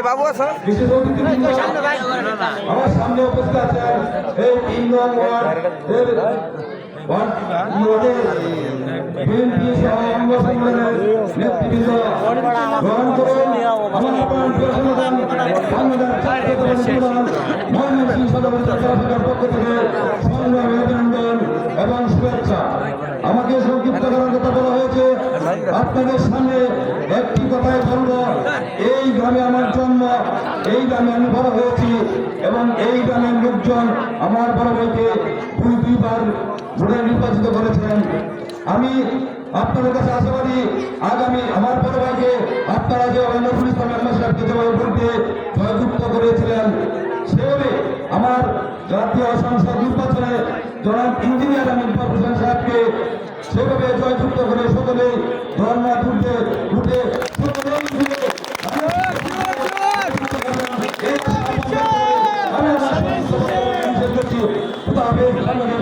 বাবু আছো আমার সামনে উপস্থিত আছেন এই 3 নং ওয়ার্ডের বিএনপি সহ অঙ্গ সংগঠনের নেতৃবৃন্দ গ্রহণ করুন। আমার ময়মনসিংহ সদর পক্ষ থেকে সংগ্রামী অভিনন্দন এবং শুভেচ্ছা। আমাকে সংক্ষিপ্ত করার কথা বলা হয়েছে। আপনাদের সামনে একটি কথাই বলব, এই গ্রামে আমার জন্ম, এই গ্রামে আমি বড় হয়েছি এবং এই গ্রামের লোকজন আমার বড় ভাইকে দুইবার ভোটে নির্বাচিত করেছেন। আমি আপনাদের কাছে আশাবাদী, আগামী আমার বড় ভাইকে আপনারা যে নজরুল ইসলাম এমএলএ সাহেবকে যেভাবে ভোট দিয়ে জয়যুক্ত করেছিলেন, সেভাবে আমার জাতীয় সংসদ নির্বাচনে জনাব ইঞ্জিনিয়ার আমিন হোসেন সাহেবকে সেভাবে জয়যুক্ত করে সকলে ধর্ণা তুলতে উঠে সকলেই মিলে আমি